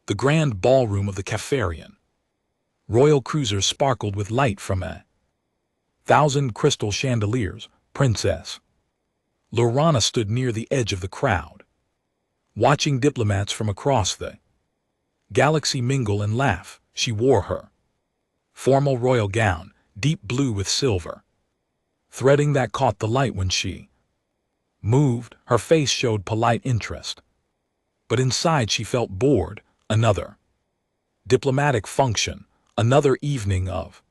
The grand ballroom of the Caffarian. Royal cruisers sparkled with light from 1,000 crystal chandeliers. Princess Lorana stood near the edge of the crowd, watching diplomats from across the galaxy mingle and laugh. She wore her formal royal gown, deep blue with silver threading that caught the light when she moved. Her face showed polite interest, but inside she felt bored. Another diplomatic function, another evening of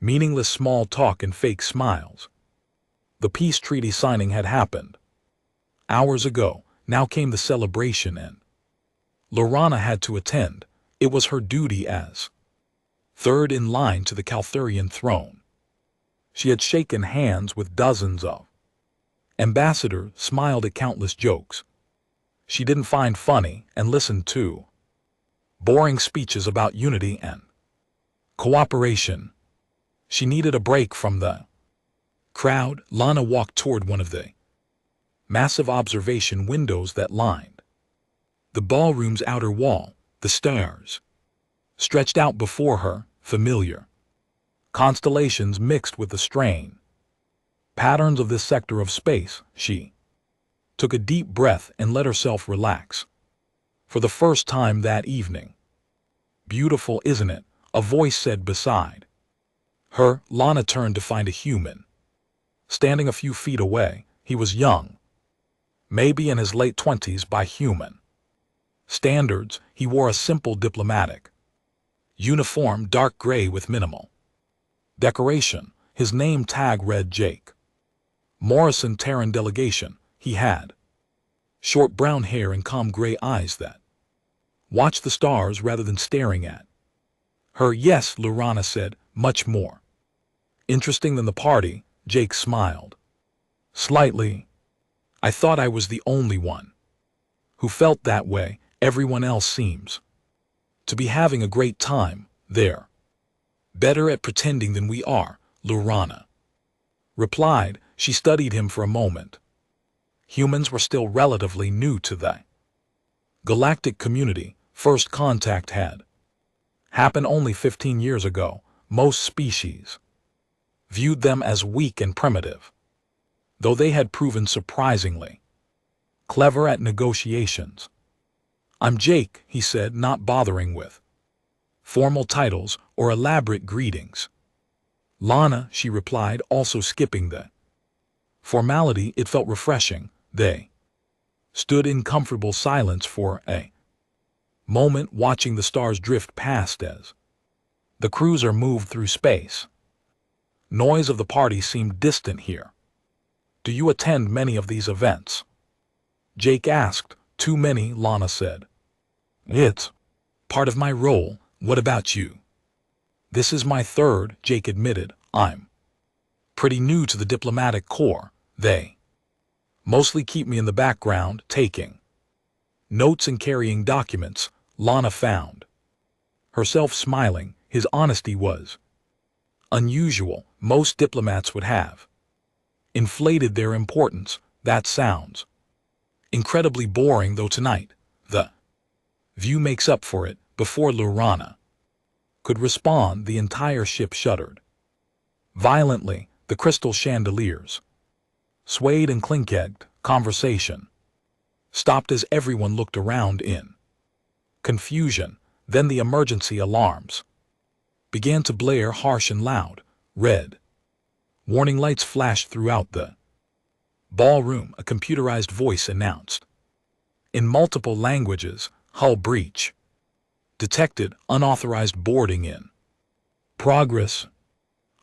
meaningless small talk and fake smiles. The peace treaty signing had happened hours ago. Now came the celebration, and Lorana had to attend. It was her duty as third in line to the Calthurian throne. She had shaken hands with dozens of ambassadors, smiled at countless jokes she didn't find funny, and listened to boring speeches about unity and cooperation. She needed a break from the crowd. Lana walked toward one of the massive observation windows that lined the ballroom's outer wall. The stars stretched out before her, familiar constellations mixed with the strain patterns of this sector of space. She took a deep breath and let herself relax. For the first time that evening. Beautiful, isn't it? A voice said beside her. Lana turned to find a human standing a few feet away. He was young, maybe in his late 20s by human standards. He wore a simple diplomatic uniform, dark gray with minimal decoration. His name tag read Jake Morrison, Terran delegation. He had short brown hair and calm gray eyes that watched the stars rather than staring at her. Yes, Lorana said, much more interesting than the party. Jake smiled slightly. I thought I was the only one who felt that way. Everyone else seems to be having a great time. They're better at pretending than we are, Lorana replied. She studied him for a moment. Humans were still relatively new to the galactic community. First contact had happened only 15 years ago. Most species viewed them as weak and primitive, though they had proven surprisingly clever at negotiations. I'm Jake, he said, not bothering with formal titles or elaborate greetings. Lana, she replied, also skipping the formality. It felt refreshing. They stood in comfortable silence for a moment, watching the stars drift past as the cruiser moved through space. Noise of the party seemed distant here. Do you attend many of these events? Jake asked. Too many, Lana said. It's part of my role. What about you? This is my third, Jake admitted. I'm pretty new to the diplomatic corps. They mostly keep me in the background, taking notes and carrying documents. Lana found herself smiling. His honesty was unusual. Most diplomats would have inflated their importance. That sounds incredibly boring, though tonight the view makes up for it. Before Lorana could respond, the entire ship shuddered violently. The crystal chandeliers swayed and clinked. Conversation stopped as everyone looked around in confusion. Then the emergency alarms began to blare, harsh and loud. Red warning lights flashed throughout the ballroom. A computerized voice announced in multiple languages, hull breach detected, unauthorized boarding in progress,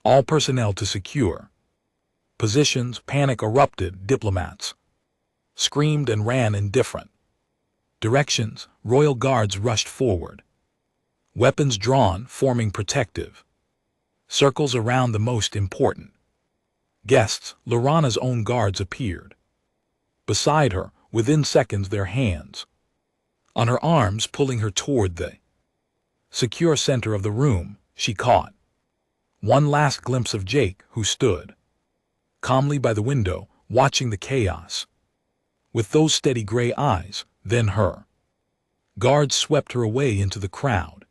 all personnel to secure positions. Panic erupted. Diplomats screamed and ran in different directions. Royal guards rushed forward, weapons drawn, forming protective circles around the most important guests. Lorana's own guards appeared beside her, within seconds, their hands on her arms, pulling her toward the secure center of the room. She caught one last glimpse of Jake, who stood calmly by the window, watching the chaos with those steady gray eyes. Then her Guards swept her away into the crowd.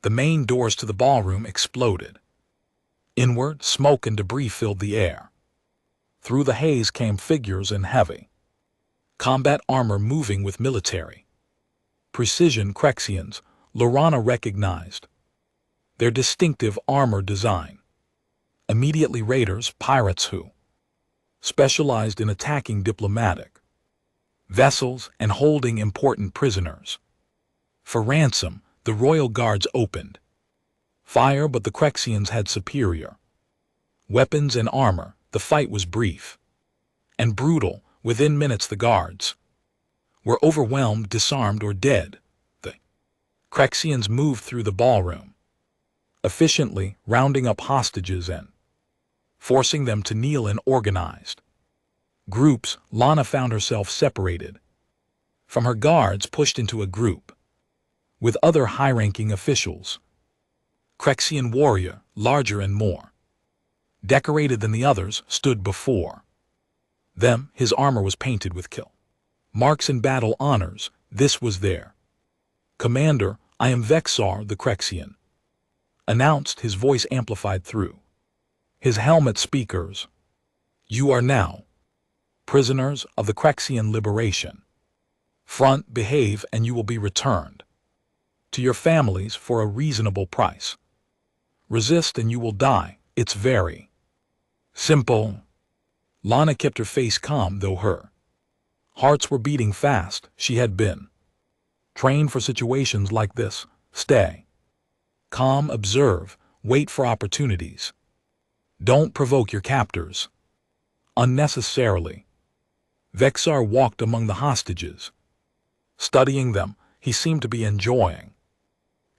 The main doors to the ballroom exploded. Inward, smoke and debris filled the air. Through the haze came figures in heavy combat armor moving with military precision. Crexians, Lorana recognized their distinctive armor design. Immediately raiders, pirates who specialized in attacking diplomatic vessels and holding important prisoners for ransom. The royal guards opened fire, but the Crexians had superior weapons and armor. The fight was brief and brutal. Within minutes the guards were overwhelmed, disarmed, or dead. The Crexians moved through the ballroom efficiently, rounding up hostages and forcing them to kneel in organized groups. Lana found herself separated from her guards, pushed into a group with other high-ranking officials. Crexian warrior, larger and more decorated than the others, stood before them. His armor was painted with kill marks and battle honors. This was their commander. I am Vexar the Crexian announced, his voice amplified through his helmet speakers. You are now prisoners of the Crexian Liberation Front. Behave and you will be returned to your families for a reasonable price. Resist and you will die. It's very simple. Lana kept her face calm, though her hearts were beating fast. She had been trained for situations like this. Stay calm, observe, wait for opportunities. Don't provoke your captors unnecessarily. Vexar walked among the hostages, studying them. He seemed to be enjoying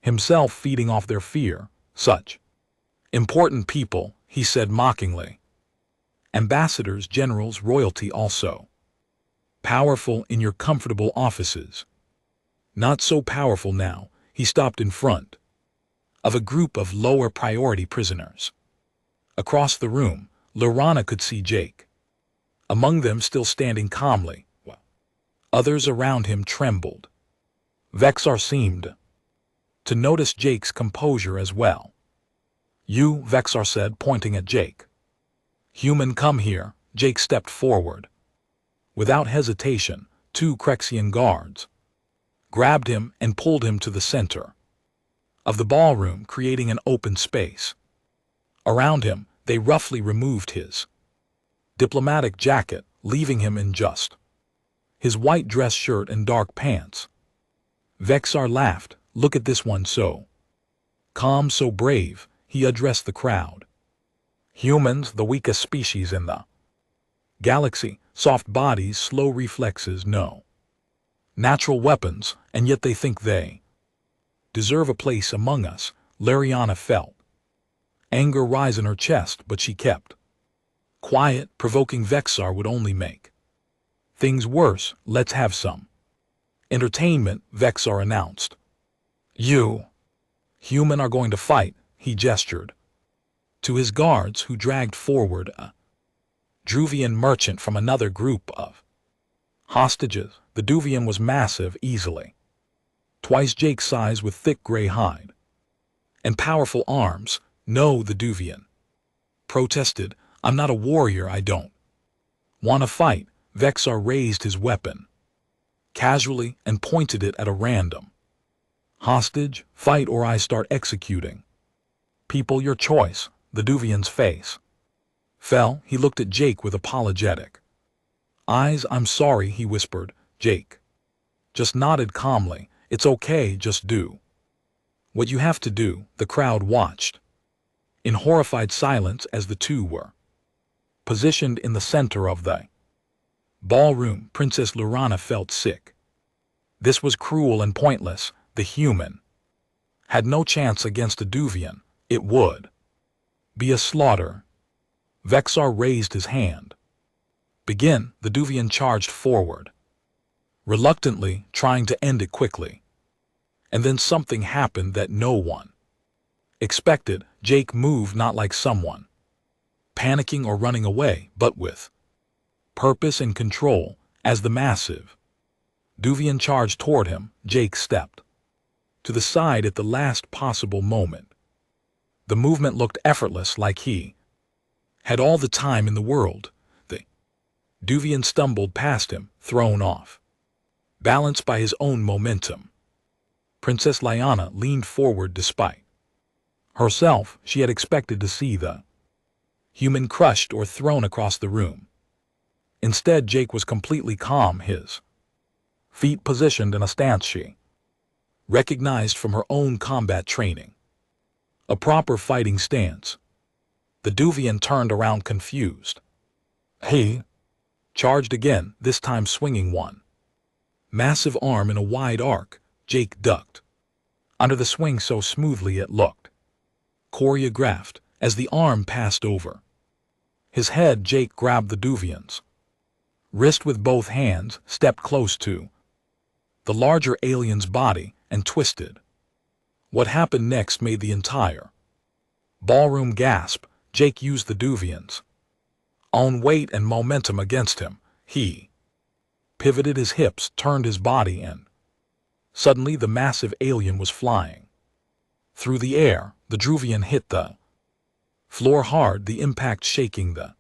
himself, feeding off their fear. Such important people, he said mockingly. Ambassadors, generals, royalty also. Powerful in your comfortable offices. Not so powerful now. He stopped in front of a group of lower priority prisoners. Across the room, Lorana could see Jake among them, still standing calmly, while others around him trembled. Vexar seemed to notice Jake's composure as well. You, Vexar said, pointing at Jake. Human, come here. Jake stepped forward. Without hesitation, 2 Crexian guards grabbed him and pulled him to the center of the ballroom, creating an open space. Around him, they roughly removed his diplomatic jacket, leaving him in just his white dress shirt and dark pants. Vexar laughed. Look at this one, so calm, so brave. He addressed the crowd. Humans, the weakest species in the galaxy, soft bodies, slow reflexes, no natural weapons, and yet they think they deserve a place among us. Lariana felt anger rise in her chest, but she kept quiet. Provoking Vexar would only make things worse. Let's have some entertainment, Vexar announced. You human are going to fight, he gestured to his guards, who dragged forward a Druvian merchant from another group of hostages. The Druvian was massive, easily twice Jake's size, with thick gray hide and powerful arms. No, the Druvian protested. I'm not a warrior. I don't want to fight. Vexar raised his weapon casually and pointed it at a random hostage. Fight or I start executing people. Your choice. The Druvian's face fell. He looked at Jake with apologetic eyes. I'm sorry, he whispered. Jake just nodded calmly. It's okay, just do what you have to do. The crowd watched in horrified silence as the two were positioned in the center of the ballroom. Princess Lorana felt sick. This was cruel and pointless. The human had no chance against a Druvian. It would be a slaughter. Vexar raised his hand. Begin. The Druvian charged forward, reluctantly, trying to end it quickly. And then something happened that no one expected. Jake moved, not like someone panicking or running away, but with purpose and control. As the massive Duvian charged toward him. Jake stepped to the side at the last possible moment. The movement looked effortless, like he had all the time in the world. The Duvian stumbled past him, thrown off balance by his own momentum. Princess Lyanna leaned forward despite herself. She had expected to see the human crushed or thrown across the room. Instead, Jake was completely calm, his feet positioned in a stance she recognized from her own combat training. A proper fighting stance. The Duvian turned around confused. He charged again, this time swinging one massive arm in a wide arc. Jake ducked under the swing so smoothly it looked choreographed. As the arm passed over his head, Jake grabbed the Duvian's wrist with both hands, stepped close to the larger alien's body, and twisted. What happened next made the entire ballroom gasp. Jake used the Duvian's own weight and momentum against him. He pivoted his hips, turned his body, and suddenly the massive alien was flying through the air. The Duvian hit the floor hard, the impact shaking the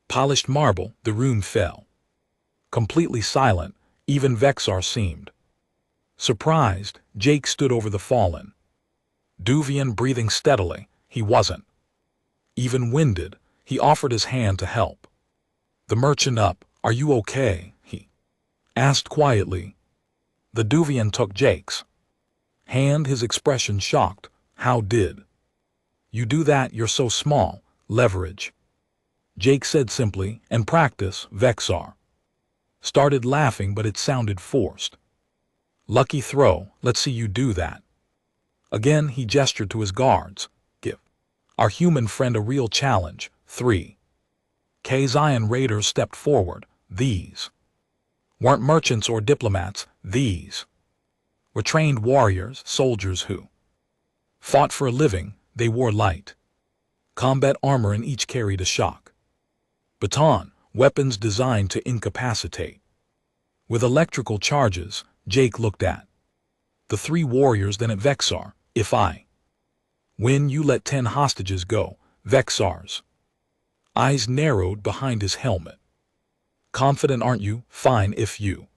polished marble. The room fell completely silent. Even Vexar seemed surprised. Jake stood over the fallen Duvian, breathing steadily. He wasn't even winded. He offered his hand to help the merchant up. Are you okay? He asked quietly. The Duvian took Jake's hand, his expression shocked. How did you do that? You're so small. Leverage, Jake said simply, and practice. Vexar started laughing, but it sounded forced. Lucky throw. Let's see you do that. Again, he gestured to his guards. Give our human friend a real challenge. 3 Zion raiders stepped forward. These weren't merchants or diplomats. These were trained warriors, soldiers who fought for a living. They wore light combat armor and each carried a shock baton, weapons designed to incapacitate with electrical charges. Jake looked at the 3 warriors, then at Vexar. If I win, you let 10 hostages go. Vexar's eyes narrowed behind his helmet. Confident, aren't you? Fine. If you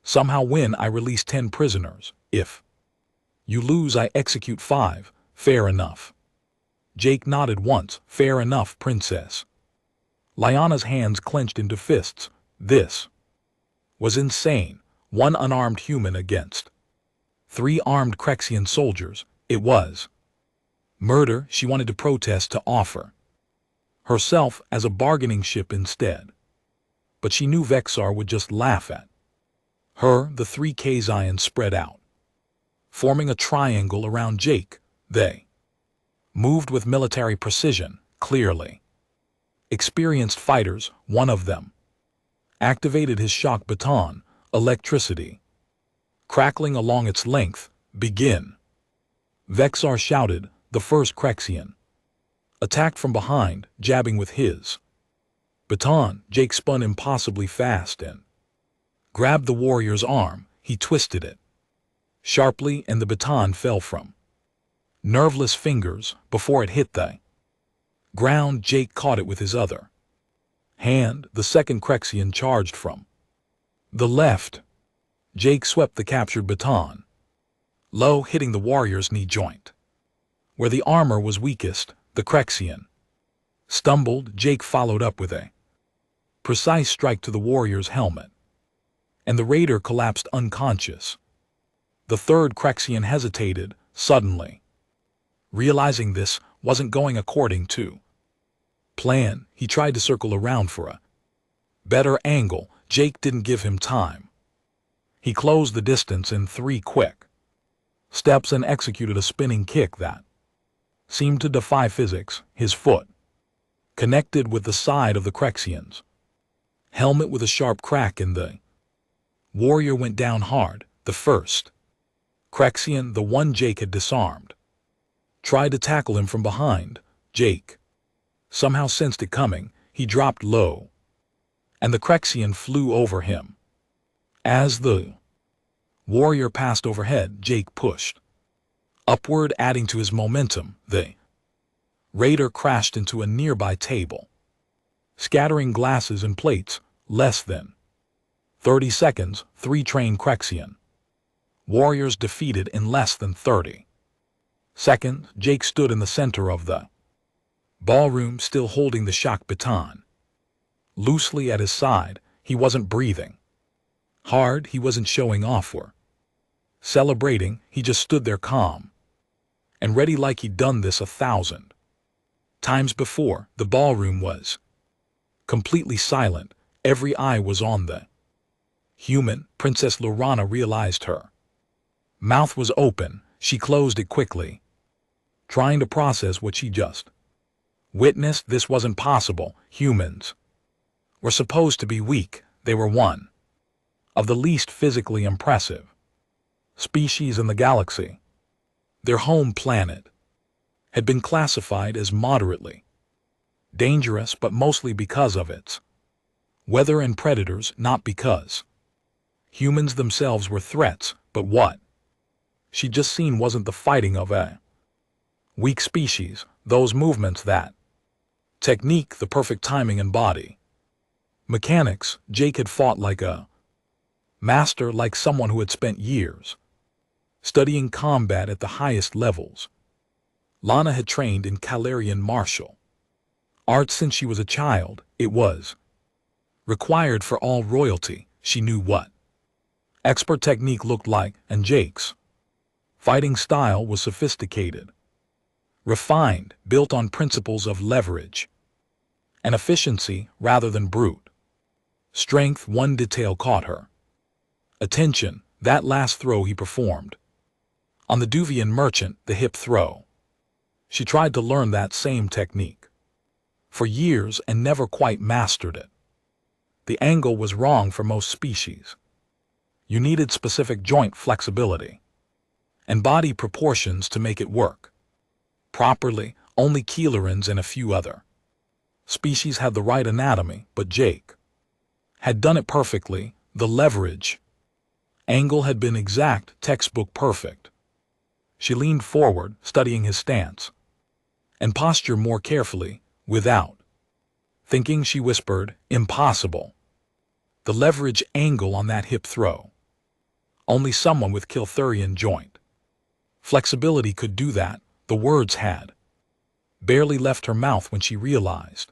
somehow win, I release 10 prisoners. If you lose, I execute 5. Fair enough. Jake nodded once. Fair enough, Princess. Lyanna's hands clenched into fists. This was insane. 1 unarmed human against 3 armed Crexian soldiers. It was murder. She wanted to protest, to offer herself as a bargaining chip instead. But she knew Vexar would just laugh at her. The 3 Zions spread out, forming a triangle around Jake. They moved with military precision, clearly experienced fighters. One of them activated his shock baton, electricity crackling along its length. Begin. Vexar shouted. The first Crexian attacked from behind, jabbing with his baton. Jake spun impossibly fast and grabbed the warrior's arm. He twisted it sharply, and the baton fell from nerveless fingers before it hit the ground. Jake caught it with his other hand. The second Crexian charged from the left. Jake swept the captured baton low, hitting the warrior's knee joint, where the armor was weakest. The Crexian stumbled. Jake followed up with a precise strike to the warrior's helmet, and the raider collapsed unconscious. The third Crexian hesitated, suddenly realizing this wasn't going according to plan. He tried to circle around for a better angle. Jake didn't give him time. He closed the distance in 3 quick steps and executed a spinning kick that seemed to defy physics. His foot connected with the side of the Crexian's helmet with a sharp crack, and the warrior went down hard. The first Crexian, the one Jake had disarmed, tried to tackle him from behind. Jake somehow sensed it coming. He dropped low, and the Crexian flew over him As the warrior passed overhead, Jake pushed upward, adding to his momentum. The raider crashed into a nearby table, scattering glasses and plates. Less than 30 seconds, 3 trained Crexian warriors defeated in less than 30 seconds. Jake stood in the center of the ballroom, still holding the shock baton loosely at his side. He wasn't breathing hard, he wasn't showing off or celebrating, he just stood there calm and ready, like he'd done this 1,000 times before. The ballroom was completely silent. Every eye was on the human. Princess Lorana realized her mouth was open. She closed it quickly, trying to process what she just witnessed. This wasn't possible. Humans were supposed to be weak. They were one of the least physically impressive species in the galaxy. Their home planet had been classified as moderately dangerous, but mostly because of its weather and predators, not because humans themselves were threats. But what she'd just seen wasn't the fighting of a weak species. Those movements, that technique, the perfect timing and body mechanics. Jake had fought like a master, like someone who had spent years studying combat at the highest levels. Lana had trained in Calarian martial arts since she was a child. It was required for all royalty. She knew what expert technique looked like, and Jake's fighting style was sophisticated, refined, built on principles of leverage and efficiency rather than brute strength. One detail caught her attention: that last throw he performed on the Duvian merchant, the hip throw. She tried to learn that same technique for years and never quite mastered it. The angle was wrong for most species. You needed specific joint flexibility and body proportions to make it work properly. Only Keelerans and a few other species had the right anatomy, but Jake had done it perfectly. The leverage angle had been exact, textbook perfect. She leaned forward, studying his stance and posture more carefully. Without thinking, she whispered, "Impossible. The leverage angle on that hip throw. Only someone with Kilthurian joint flexibility could do that." The words had barely left her mouth when she realized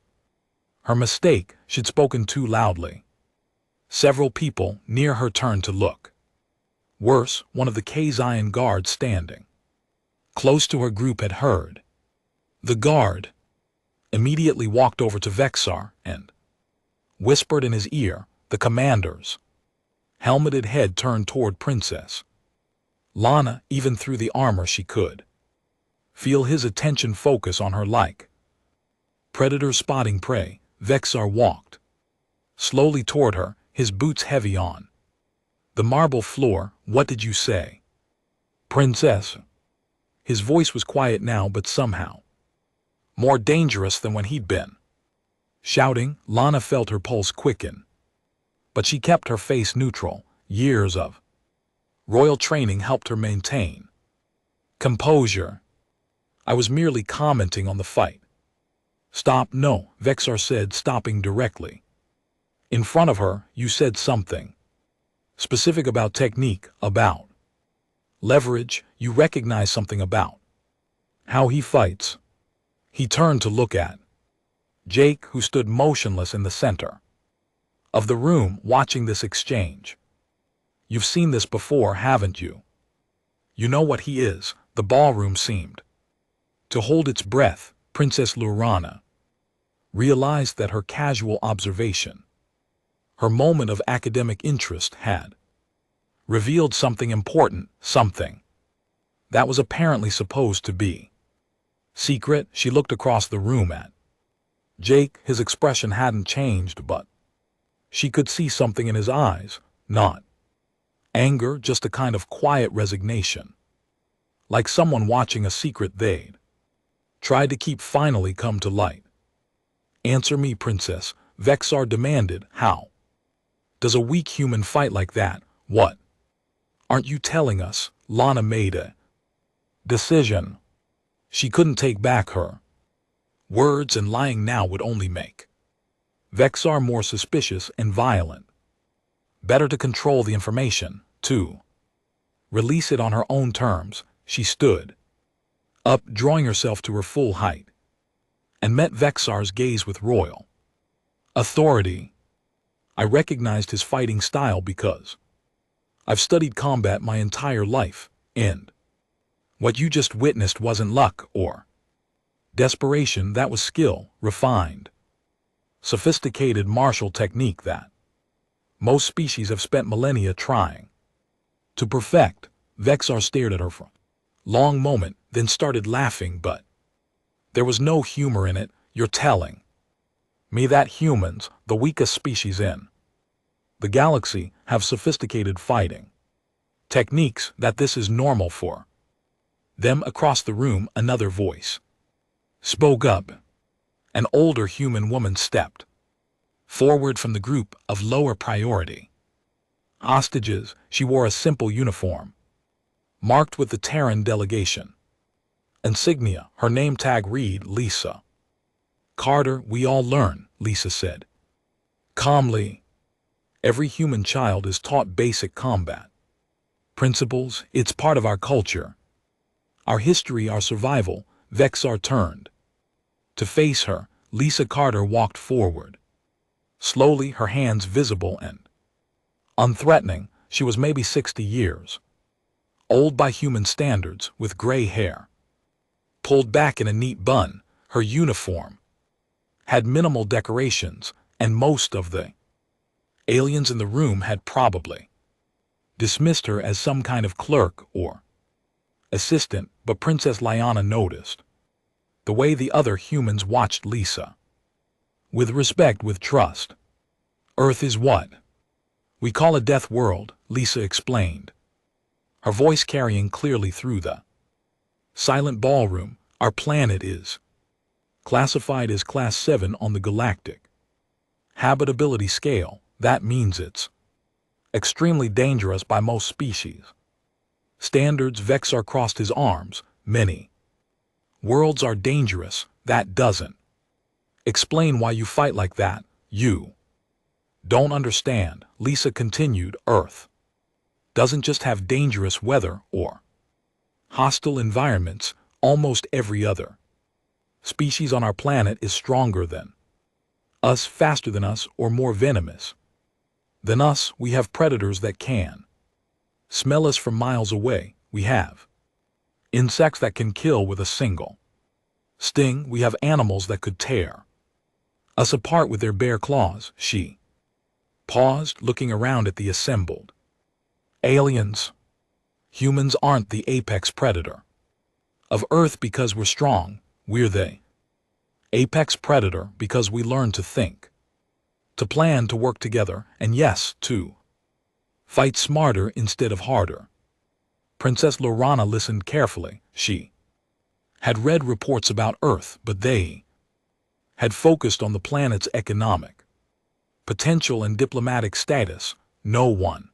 her mistake. She'd spoken too loudly. Several people near her turned to look. Worse, one of the Kazian guards standing close to her group had heard. The guard immediately walked over to Vexar and whispered in his ear. The commander's helmeted head turned toward Princess Lana. Even through the armor, she could feel his attention focus on her like predators spotting prey. Vexar walked slowly toward her, his boots heavy on the marble floor. "What did you say, Princess?" His voice was quiet now, but somehow more dangerous than when he'd been shouting. Lana felt her pulse quicken, but she kept her face neutral. Years of royal training helped her maintain composure. "I was merely commenting on the fight." "Stop." "No," Vexar said, stopping directly in front of her. "You said something specific about technique, about leverage. You recognize something about how he fights." He turned to look at Jake, who stood motionless in the center of the room, watching this exchange. "You've seen this before, haven't you? You know what he is." The ballroom seemed to hold its breath. Princess Lorana realized that her casual observation, her moment of academic interest, had revealed something important, something that was apparently supposed to be secret. She looked across the room at Jake. His expression hadn't changed, but she could see something in his eyes. Not anger, just a kind of quiet resignation, like someone watching a secret they'd tried to keep finally come to light. "Answer me, Princess," Vexar demanded. "How Does a weak human fight like that? What? Aren't you telling us? Lana made a decision. She couldn't take back her words, and lying now would only make Vexar more suspicious and violent. Better to control the information, to release it on her own terms. She stood up, drawing herself to her full height, and met Vexar's gaze with royal authority. I recognized his fighting style because I've studied combat my entire life, and what you just witnessed wasn't luck or desperation. That was skill, refined, sophisticated martial technique that most species have spent millennia trying to perfect. Vexar stared at her for a long moment, then started laughing, but there was no humor in it. You're telling me that humans, the weakest species in the galaxy, have sophisticated fighting techniques, that this is normal for them? Across the room, another voice spoke up. An older human woman stepped forward from the group of lower priority hostages. She wore a simple uniform, marked with the Terran delegation insignia. Her name tag read Lisa Carter. We all learn, Lisa said calmly. Every human child is taught basic combat principles. It's part of our culture, our history, our survival. Vexar turned to face her. Lisa Carter walked forward, slowly, her hands visible and unthreatening. She was maybe 60 years old by human standards, with gray hair pulled back in a neat bun. Her uniform had minimal decorations, and most of the aliens in the room had probably dismissed her as some kind of clerk or assistant. But Princess Lyanna noticed the way the other humans watched Lisa. With respect, with trust. Earth is what we call a death world, Lisa explained, her voice carrying clearly through the silent ballroom. Our planet is classified as Class 7 on the galactic habitability scale. That means it's extremely dangerous by most species standards. Vexar crossed his arms. Many worlds are dangerous. That doesn't explain why you fight like that. You don't understand, Lisa continued. Earth doesn't just have dangerous weather or hostile environments. Almost every other species on our planet is stronger than us, faster than us, or more venomous than us. We have predators that can smell us from miles away. We have insects that can kill with a single sting. We have animals that could tear us apart with their bare claws. She paused, looking around at the assembled aliens. Humans aren't the apex predator of Earth because we're strong. We're the apex predator because we learn to think, to plan, to work together, and yes, to fight smarter instead of harder. Princess Lorana listened carefully. She had read reports about Earth, but they had focused on the planet's economic potential and diplomatic status. No one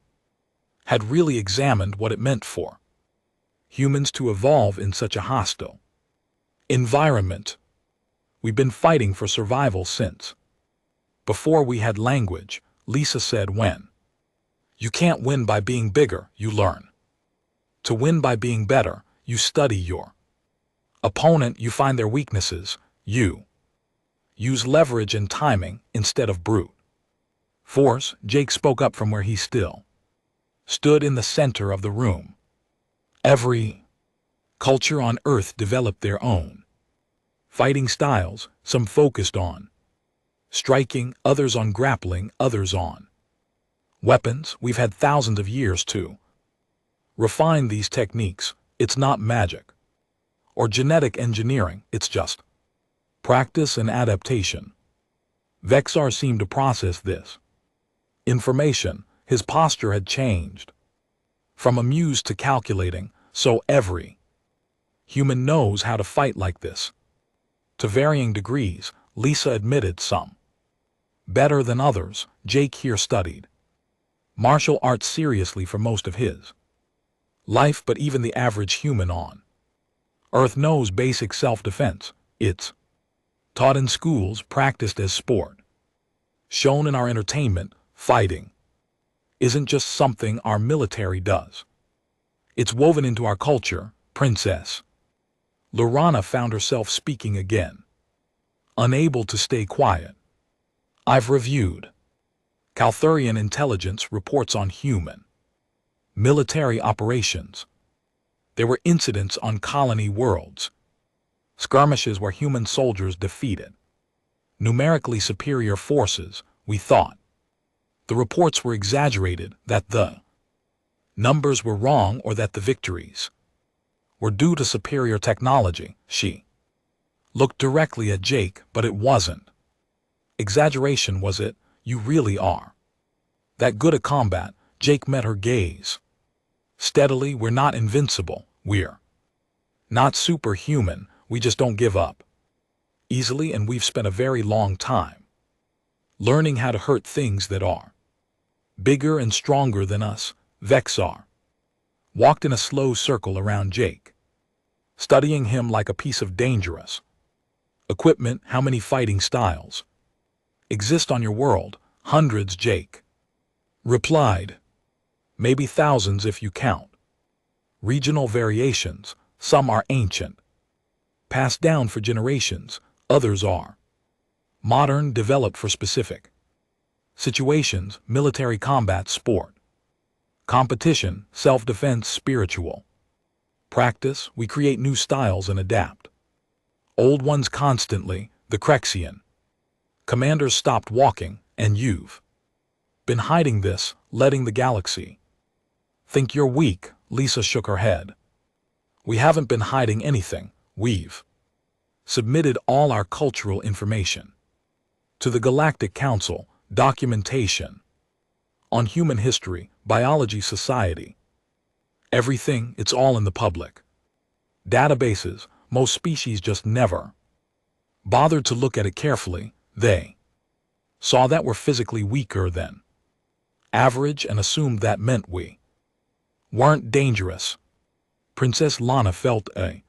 had really examined what it meant for humans to evolve in such a hostile environment. We've been fighting for survival since before we had language, Lisa said. When you can't win by being bigger, you learn to win by being better. You study your opponent, you find their weaknesses, you use leverage and timing instead of brute force. Jake spoke up from where he still stood in the center of the room. Every culture on Earth developed their own fighting styles, some focused on striking, others on grappling, others on weapons. We've had thousands of years to refine these techniques. It's not magic or genetic engineering, it's just practice and adaptation. Vexar seemed to process this information. His posture had changed from amused to calculating. So every human knows how to fight like this, to varying degrees, Lisa admitted. Some better than others. Jake here studied martial arts seriously for most of his life, but even the average human on Earth knows basic self-defense. It's taught in schools, practiced as sport, shown in our entertainment. Fighting isn't just something our military does. It's woven into our culture. Princess Lorana found herself speaking again, unable to stay quiet. I've reviewed Calthurian intelligence reports on human military operations. There were incidents on colony worlds, skirmishes where human soldiers defeated numerically superior forces. We thought the reports were exaggerated, that the numbers were wrong, or that the victories were due to superior technology. She looked directly at Jake, but it wasn't exaggeration, was it? You really are that good at combat? Jake met her gaze steadily. We're not invincible. We're not superhuman. We just don't give up easily, and we've spent a very long time learning how to hurt things that are bigger and stronger than us. Vexar walked in a slow circle around Jake, studying him like a piece of dangerous equipment. How many fighting styles exist on your world? Hundreds, Jake replied. Maybe thousands if you count regional variations. Some are ancient, passed down for generations. Others are modern, developed for specific situations: military combat, sport, competition, self-defense, spiritual practice. We create new styles and adapt old ones constantly. The Crexian commanders stopped walking. And you've been hiding this, letting the galaxy think you're weak. Lisa shook her head. We haven't been hiding anything. We've submitted all our cultural information to the Galactic Council. Documentation on human history, biology, society, everything. It's all in the public databases. Most species just never bothered to look at it carefully. They saw that we're physically weaker than average and assumed that meant we weren't dangerous. Princess Lana felt a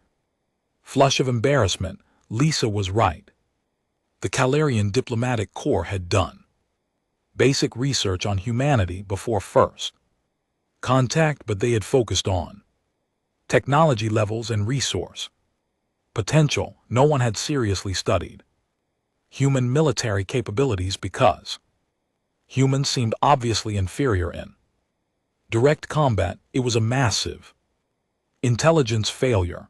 flush of embarrassment. Lisa was right. The Calarian Diplomatic Corps had done basic research on humanity before first contact, but they had focused on technology levels and resource potential. No one had seriously studied human military capabilities because humans seemed obviously inferior in direct combat. It was a massive intelligence failure,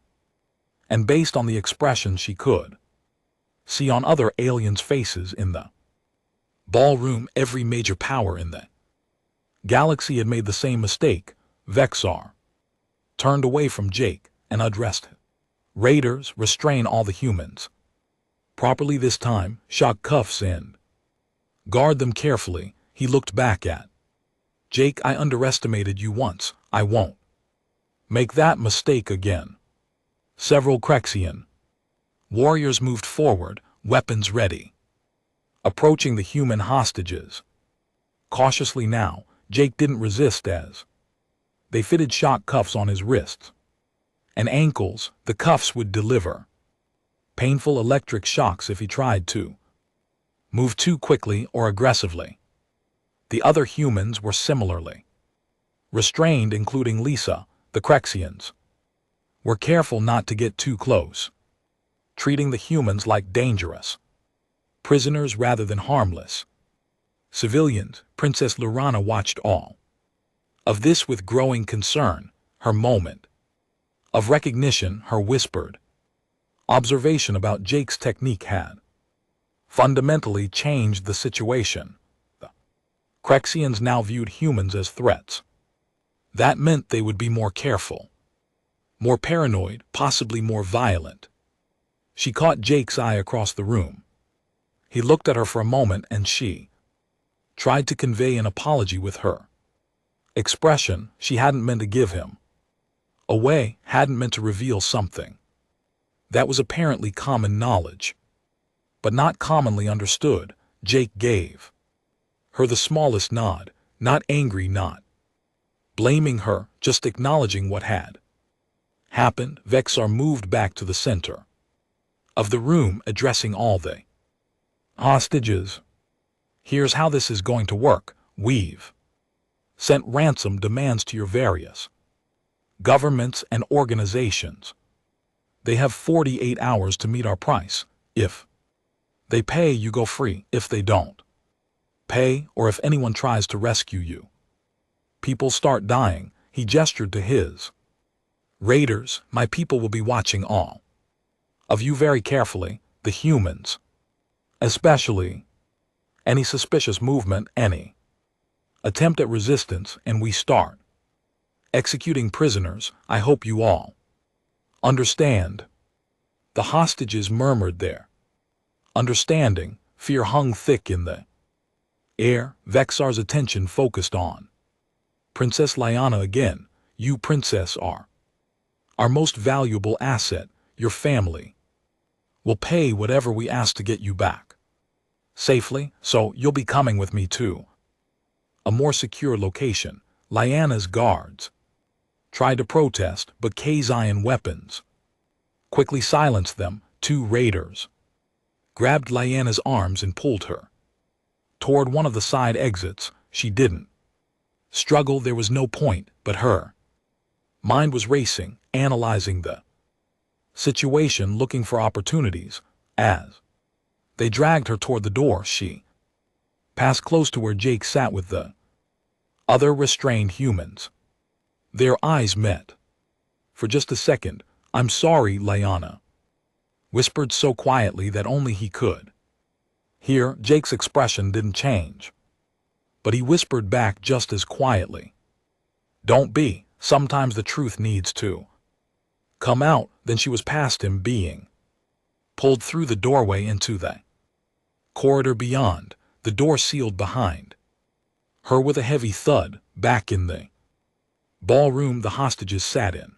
and based on the expression she could see on other aliens' faces in the ballroom, every major power in the galaxy had made the same mistake. Vexar turned away from Jake and addressed him. Raiders, restrain all the humans properly this time. Shock cuffs and guard them carefully. He looked back at Jake. I underestimated you once. I won't make that mistake again. Several Crexian warriors moved forward, weapons ready, approaching the human hostages cautiously. Now, Jake didn't resist as they fitted shock cuffs on his wrists and ankles. The cuffs would deliver painful electric shocks if he tried to move too quickly or aggressively. The other humans were similarly restrained, including Lisa. The Crexians were careful not to get too close, treating the humans like dangerous prisoners rather than harmless civilians. Princess Lorana watched all of this with growing concern. Her moment of recognition, her whispered observation about Jake's technique had fundamentally changed the situation. The Crexians now viewed humans as threats. That meant they would be more careful, more paranoid, possibly more violent. She caught Jake's eye across the room. He looked at her for a moment, and she tried to convey an apology with her expression. She hadn't meant to give him away, hadn't meant to reveal something that was apparently common knowledge, but not commonly understood. Jake gave her the smallest nod. Not angry, not blaming her, just acknowledging what had happened. Vexar moved back to the center of the room, addressing all the hostages. Here's how this is going to work. We've sent ransom demands to your various governments and organizations. They have 48 hours to meet our price. If they pay, you go free. If they don't pay, or if anyone tries to rescue you, people start dying. He gestured to his raiders. My people will be watching all of you very carefully, the humans, especially any suspicious movement, any attempt at resistance, and we start executing prisoners. I hope you all understand. The hostages murmured their understanding. Fear hung thick in the air. Vexar's attention focused on Princess Lyanna again. You, princess, are our most valuable asset. Your family will pay whatever we ask to get you back safely, so you'll be coming with me to a more secure location. Lyanna's guards tried to protest, but Kay's iron weapons quickly silenced them. Two raiders grabbed Lyanna's arms and pulled her toward one of the side exits. She didn't struggle. There was no point, but her mind was racing, analyzing the situation, looking for opportunities. As they dragged her toward the door, she passed close to where Jake sat with the other restrained humans. Their eyes met for just a second. I'm sorry, Lyanna whispered so quietly that only he could hear. Jake's expression didn't change, but he whispered back just as quietly, don't be. Sometimes the truth needs to come out. Then she was past him, being pulled through the doorway into the corridor beyond, the door sealed behind her with a heavy thud. Back in the ballroom, the hostages sat in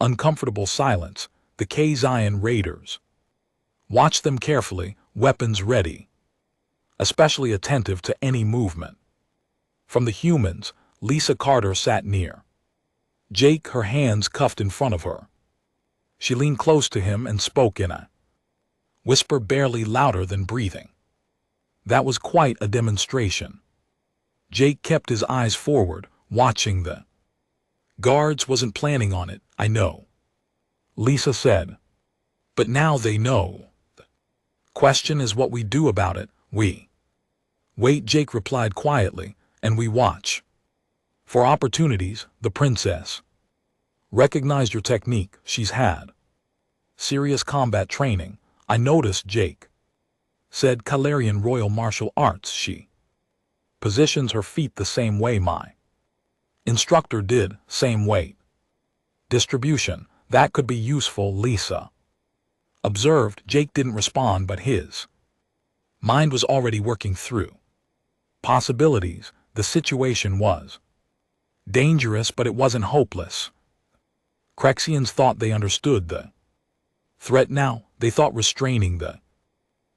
uncomfortable silence. The Kazaian raiders watched them carefully, weapons ready, especially attentive to any movement from the humans. Lisa Carter sat near Jake, her hands cuffed in front of her. She leaned close to him and spoke in a whisper barely louder than breathing. That was quite a demonstration. Jake kept his eyes forward, watching the guards. Wasn't planning on it, I know, Lisa said. But now they know. The question is what we do about it. We wait, Jake replied quietly, and we watch for opportunities. The princess recognized your technique. She's had serious combat training. I noticed, Jake said. Calarian royal martial arts. She positions her feet the same way my instructor did. Same weight distribution. That could be useful, Lisa observed. Jake didn't respond, but his mind was already working through possibilities. The situation was dangerous, but it wasn't hopeless. Crexians thought they understood the threat now. They thought restraining the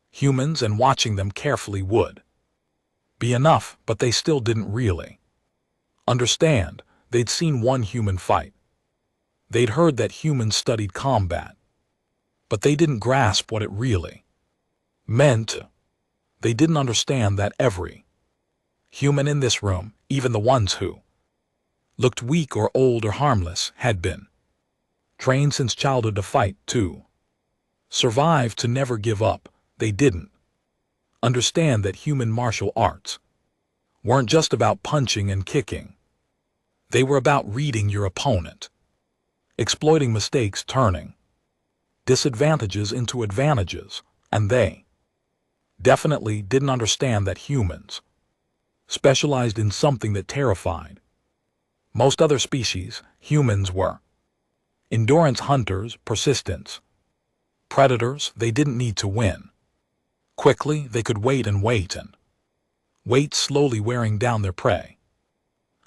humans and watching them carefully would be enough, but they still didn't really understand. They'd seen one human fight. They'd heard that humans studied combat, but they didn't grasp what it really meant. They didn't understand that every human in this room, even the ones who looked weak or old or harmless, had been trained since childhood to fight, to survive, to never give up. They didn't understand that human martial arts weren't just about punching and kicking. They were about reading your opponent, exploiting mistakes, turning disadvantages into advantages. And they definitely didn't understand that humans specialized in something that terrified most other species. Humans were endurance hunters, persistence predators. They didn't need to win quickly. They could wait and wait and wait, slowly wearing down their prey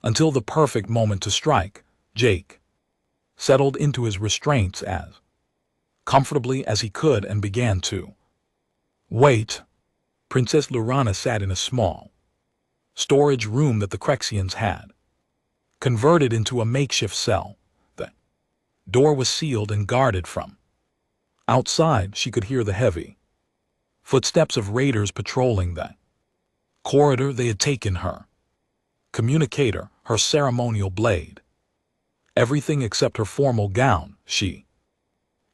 until the perfect moment to strike. Jake settled into his restraints as comfortably as he could and began to wait. Princess Lorana sat in a small storage room that the Crexians had converted into a makeshift cell. The door was sealed and guarded from outside. She could hear the heavy footsteps of raiders patrolling the corridor. They had taken her communicator, her ceremonial blade, everything except her formal gown. She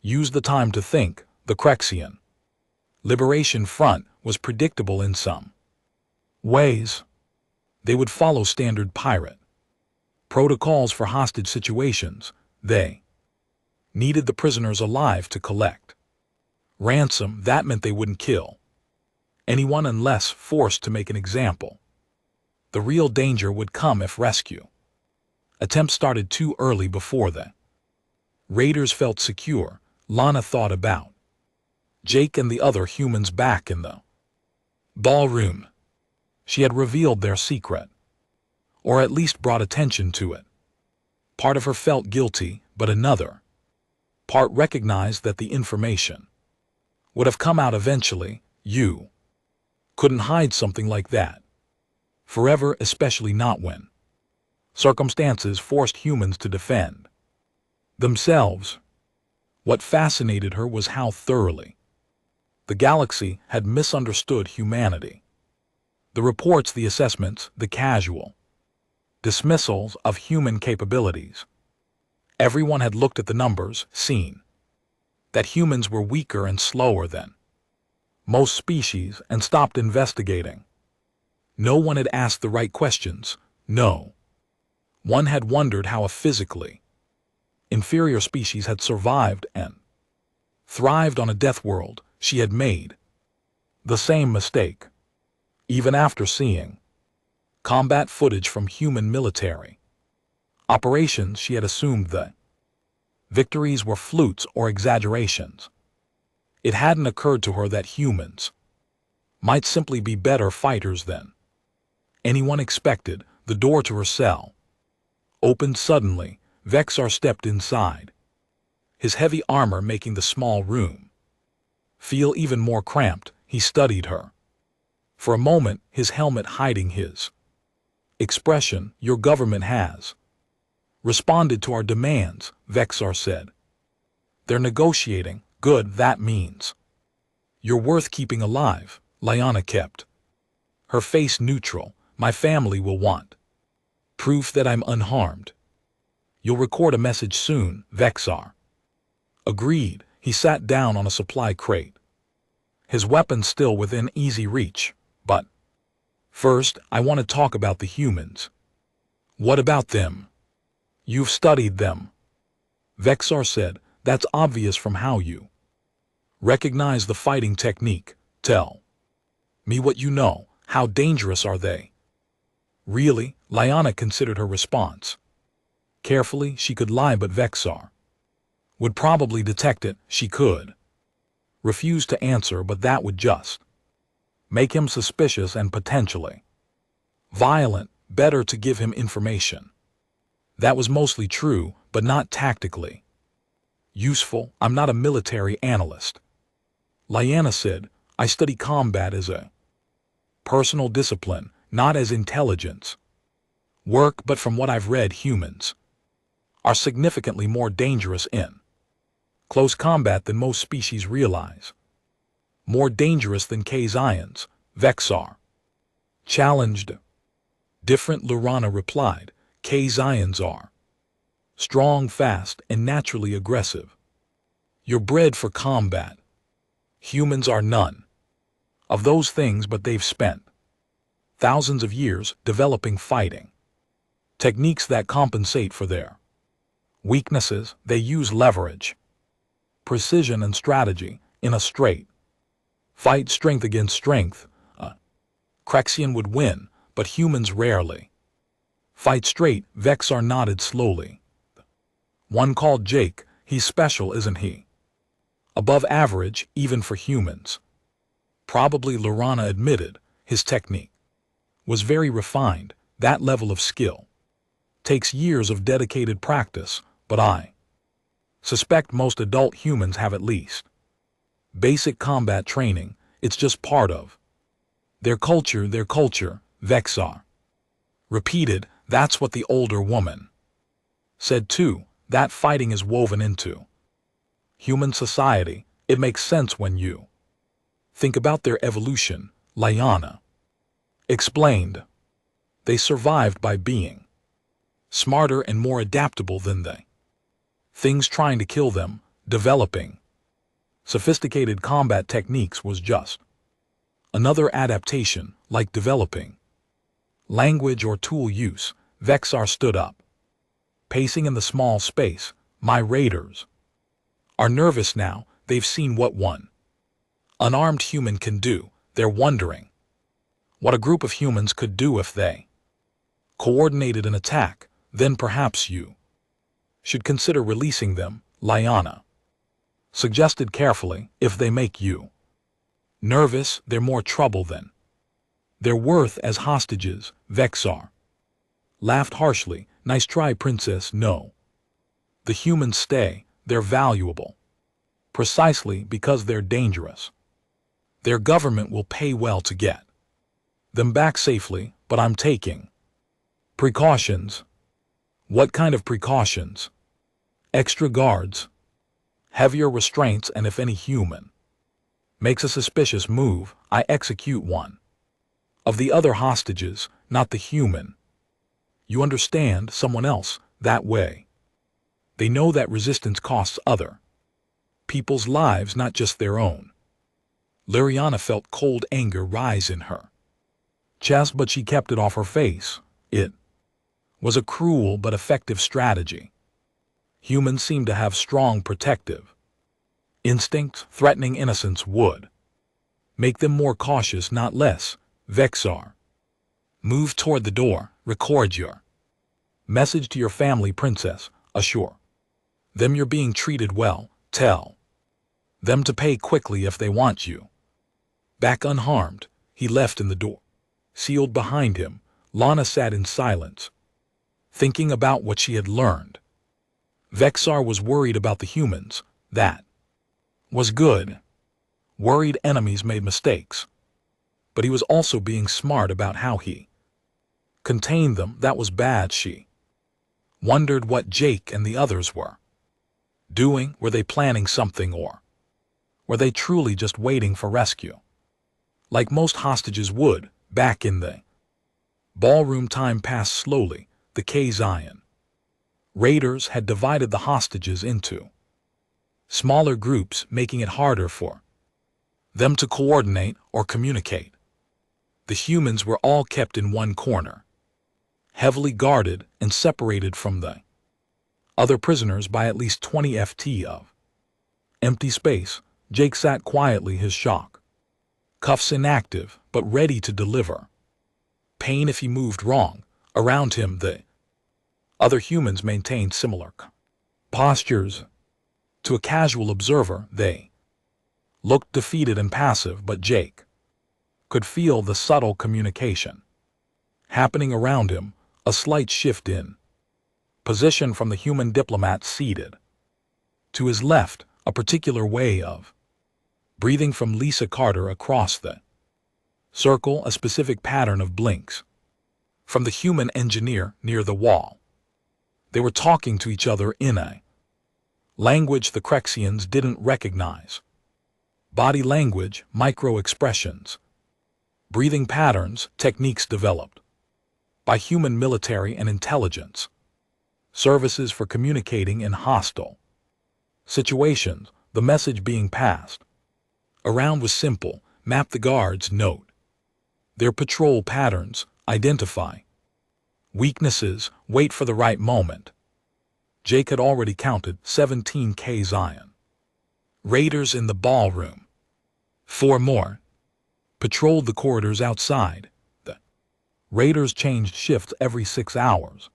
used the time to think. The Crexian Liberation Front was predictable in some ways. They would follow standard pirate protocols for hostage situations. They needed the prisoners alive to collect ransom. That meant they wouldn't kill anyone unless forced to make an example. The real danger would come if rescue attempts started too early. Before the raiders felt secure, Lana thought about Jake and the other humans back in the ballroom. She had revealed their secret, or at least brought attention to it. Part of her felt guilty, but another part recognized that the information would have come out eventually. You couldn't hide something like that forever, especially not when circumstances forced humans to defend themselves. What fascinated her was how thoroughly the galaxy had misunderstood humanity. The reports, the assessments, the casual dismissals of human capabilities. Everyone had looked at the numbers, seen that humans were weaker and slower than most species, and stopped investigating. No one had asked the right questions. No one had wondered how a physically inferior species had survived and thrived on a death world. She had made the same mistake. Even after seeing combat footage from human military operations, she had assumed that victories were flukes or exaggerations. It hadn't occurred to her that humans might simply be better fighters than anyone expected. The door to her cell opened suddenly. Vexar stepped inside, his heavy armor making the small room feel even more cramped. He studied her for a moment, his helmet hiding his expression. Your government has responded to our demands, Vexar said. They're negotiating. Good, that means you're worth keeping alive. Lyanna kept her face neutral. My family will want proof that I'm unharmed. You'll record a message soon, Vexar agreed. He sat down on a supply crate, his weapon still within easy reach. But first, I want to talk about the humans. What about them? You've studied them, Vexar said. That's obvious from how you recognize the fighting technique. Tell me what you know. How dangerous are they? Really? Lyanna considered her response carefully. She could lie, but Vexar would probably detect it. She could refuse to answer, but that would just make him suspicious and potentially violent. Better to give him information that was mostly true, but not tactically useful. I'm not a military analyst, Lyanna said. I study combat as a personal discipline, not as intelligence work, but from what I've read, humans are significantly more dangerous in close combat than most species realize. More dangerous than Kazaians, Vexar challenged. Different, Lorana replied. Kazaians are strong, fast, and naturally aggressive. You're bred for combat. Humans are none of those things, but they've spent thousands of years developing fighting techniques that compensate for their weaknesses. They use leverage, precision, and strategy in a straight fight, strength against strength. A Crexian would win, but humans rarely fight straight. Vexar nodded slowly. One called Jake. He's special, isn't he? Above average, even for humans. Probably, Lorana admitted. His technique was very refined. That level of skill takes years of dedicated practice, but I suspect most adult humans have at least basic combat training. It's just part of their culture, Vexar Repeated, that's what the older woman said too, that fighting is woven into human society. It makes sense when you think about their evolution, Liana explained. They survived by being smarter and more adaptable than the things trying to kill them. Developing sophisticated combat techniques was just another adaptation, like developing language or tool use. Vexar stood up, pacing in the small space. My raiders are nervous now. They've seen what one unarmed human can do. They're wondering what a group of humans could do if they coordinated an attack. Then perhaps you should consider releasing them, Liana suggested carefully. If they make you nervous, they're more trouble than they're worth as hostages. Vexar laughed harshly. Nice try, princess. No. The humans stay. They're valuable. Precisely because they're dangerous. Their government will pay well to get them back safely, but I'm taking precautions. What kind of precautions? Extra guards, heavier restraints, and if any human makes a suspicious move, I execute one of the other hostages, not the human. You understand? Someone else. That way they know that resistance costs other people's lives, not just their own. Liriana felt cold anger rise in her chest, but she kept it off her face. It was a cruel but effective strategy. Humans seemed to have strong protective instincts. Threatening innocence would make them more cautious, not less. Vexar moved toward the door. Record your message to your family, princess. Assure them you're being treated well. Tell them to pay quickly if they want you back unharmed. He left and the door sealed behind him. Lana sat in silence, thinking about what she had learned. Vexar was worried about the humans. That was good. Worried enemies made mistakes. But he was also being smart about how he contained them. That was bad. She wondered what Jake and the others were doing. Were they planning something, or were they truly just waiting for rescue? Like most hostages would. Back in the ballroom, time passed slowly. The K-Zion raiders had divided the hostages into smaller groups, making it harder for them to coordinate or communicate. The humans were all kept in one corner, heavily guarded and separated from the other prisoners by at least 20 ft of empty space. Jake sat quietly, his shock cuffs inactive, but ready to deliver pain if he moved wrong. Around him, the other humans maintained similar postures. To a casual observer, they looked defeated and passive, but Jake could feel the subtle communication happening around him. A slight shift in position from the human diplomat seated to his left, a particular way of breathing from Lisa Carter across the circle, a specific pattern of blinks from the human engineer near the wall. They were talking to each other in a language the Crexians didn't recognize. Body language, micro-expressions, breathing patterns, techniques developed by human military and intelligence services for communicating in hostile situations. The message being passed around was simple: map the guards, note their patrol patterns, identify weaknesses, wait for the right moment. Jake had already counted 17 K-Zion raiders in the ballroom. 4 more patrolled the corridors outside. The raiders changed shifts every 6 hours,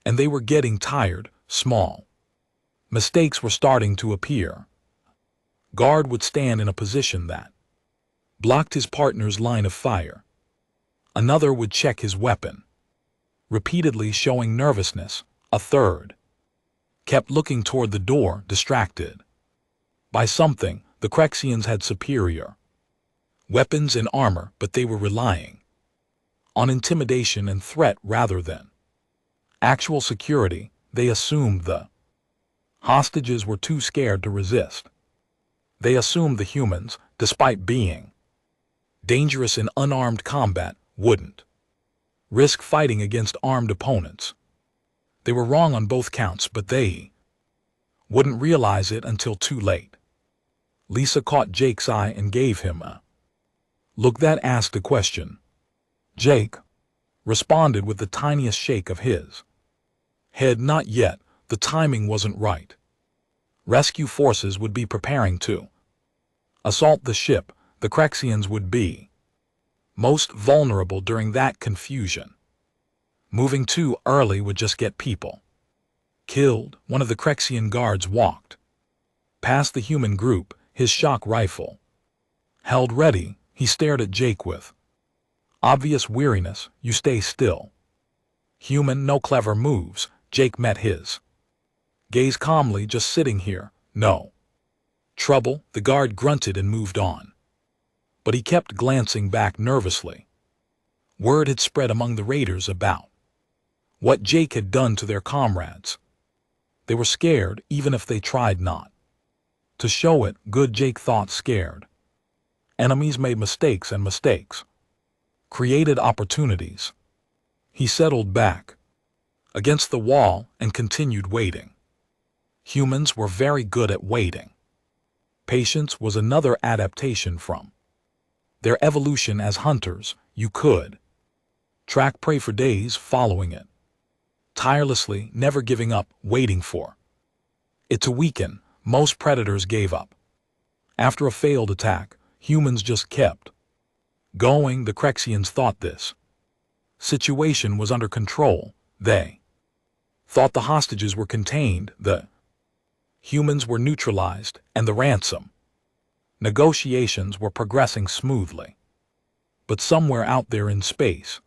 and they were getting tired. Small mistakes were starting to appear. Guard would stand in a position that blocked his partner's line of fire. Another would check his weapon, repeatedly showing nervousness. A third kept looking toward the door, distracted by something. The Crexians had superior weapons and armor, but they were relying On intimidation and threat rather than actual security. They assumed the hostages were too scared to resist. They assumed the humans, despite being dangerous in unarmed combat, wouldn't risk fighting against armed opponents. They were wrong on both counts, but they wouldn't realize it until too late. Lisa caught Jake's eye and gave him a look that asked a question. Jake responded with the tiniest shake of his head. Not yet, the timing wasn't right. Rescue forces would be preparing to assault the ship. The Crexians would be most vulnerable during that confusion. Moving too early would just get people killed. One of the Crexian guards walked past the human group, his shock rifle held ready. He stared at Jake with obvious weariness. You stay still. Human, no clever moves. Jake met his gaze calmly. Just sitting here. No trouble. The guard grunted and moved on. But he kept glancing back nervously. Word had spread among the raiders about what Jake had done to their comrades. They were scared, even if they tried not to show it. Good, Jake thought. Scared enemies made mistakes, and mistakes created opportunities. He settled back against the wall and continued waiting. Humans were very good at waiting. Patience was another adaptation from their evolution as hunters. You could track prey for days, following it tirelessly, never giving up, waiting for it to weaken. Most predators gave up after a failed attack. Humans just kept going. The Crexians thought this situation was under control. They thought the hostages were contained, the humans were neutralized, and the ransom negotiations were progressing smoothly. But somewhere out there in space,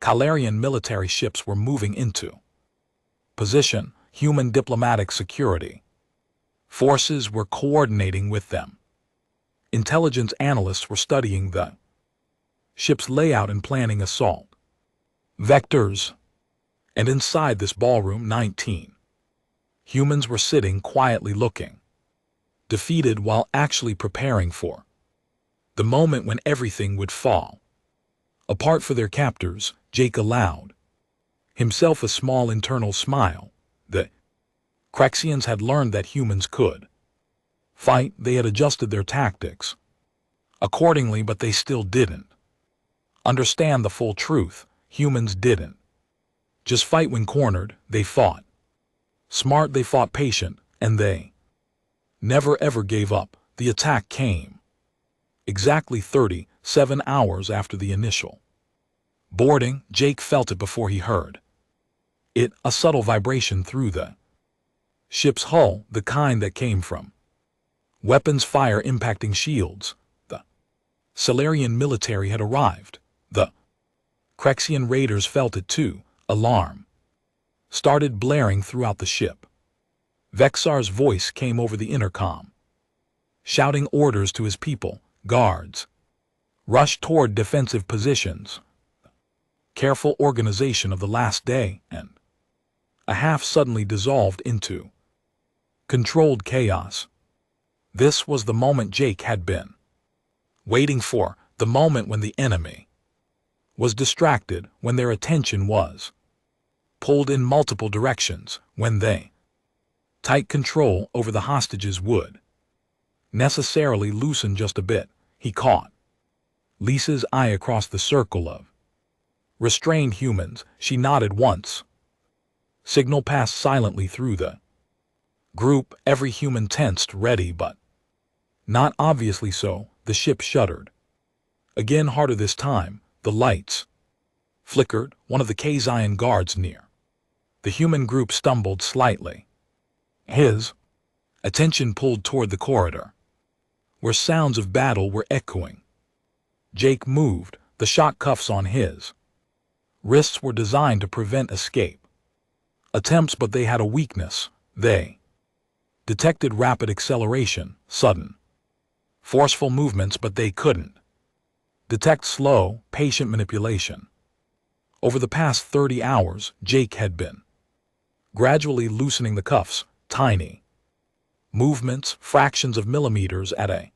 Calarian military ships were moving into position. Human diplomatic security forces were coordinating with them. Intelligence analysts were studying the ship's layout and planning assault vectors. And inside this ballroom, 19 humans were sitting quietly, looking defeated while actually preparing for the moment when everything would fall apart for their captors. Jake allowed himself a small internal smile. The Crexians had learned that humans could fight. They had adjusted their tactics accordingly, but they still didn't understand the full truth. Humans didn't just fight when cornered. They fought smart, they fought patient, and they never ever gave up. The attack came exactly 37 hours after the initial boarding. Jake felt it before he heard it, a subtle vibration through the ship's hull, the kind that came from weapons fire impacting shields. The Solarian military had arrived. The Crexian raiders felt it too. Alarm started blaring throughout the ship. Vexar's voice came over the intercom, shouting orders to his people. Guards rushed toward defensive positions. Careful organization of the last day and a half suddenly dissolved into controlled chaos. This was the moment Jake had been waiting for, the moment when the enemy was distracted, when their attention was pulled in multiple directions, when they tight control over the hostages would necessarily loosen just a bit. He caught Lisa's eye across the circle of restrained humans. She nodded once. Signal passed silently through the group. Every human tensed, ready, but not obviously so. The ship shuddered again, harder this time. The lights flickered. One of the Kazian guards near the human group stumbled slightly. His attention pulled toward the corridor, where sounds of battle were echoing. Jake moved. The shock cuffs on his wrists were designed to prevent escape attempts, but they had a weakness. They detected rapid acceleration, sudden, forceful movements, but they couldn't detect slow, patient manipulation. Over the past 30 hours, Jake had been gradually loosening the cuffs, tiny movements, fractions of millimeters at a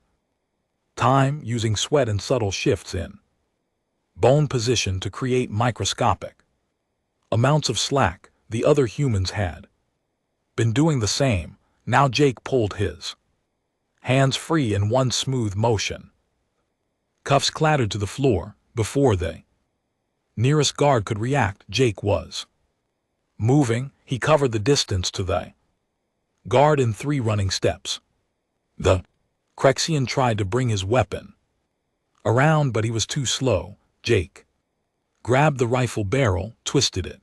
time, using sweat and subtle shifts in bone position to create microscopic amounts of slack. The other humans had been doing the same. Now Jake pulled his hands free in one smooth motion. Cuffs clattered to the floor. Before the nearest guard could react, Jake was moving. He covered the distance to the guard in 3 running steps. The Crexian tried to bring his weapon around, but he was too slow. Jake grabbed the rifle barrel, twisted it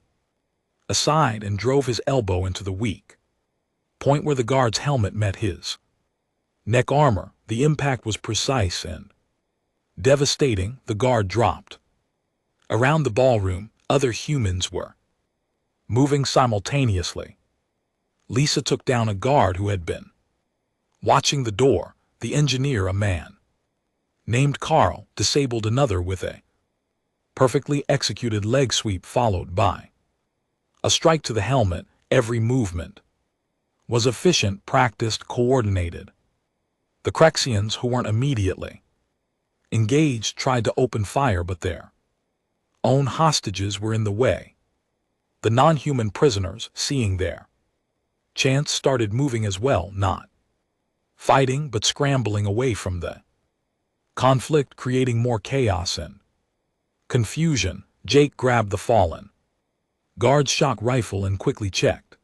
aside, and drove his elbow into the weak point where the guard's helmet met his neck armor. The impact was precise and devastating. The guard dropped. Around the ballroom, other humans were moving simultaneously. Lisa took down a guard who had been watching the door. The engineer, a man named Carl, disabled another with a perfectly executed leg sweep followed by a strike to the helmet. Every movement was efficient, practiced, coordinated. The Crexians, who weren't immediately engaged, tried to open fire, but their own hostages were in the way. The non-human prisoners, seeing their chance, started moving as well, not fighting but scrambling away from the conflict, creating more chaos and confusion. Jake grabbed the fallen guard's shock rifle and quickly checked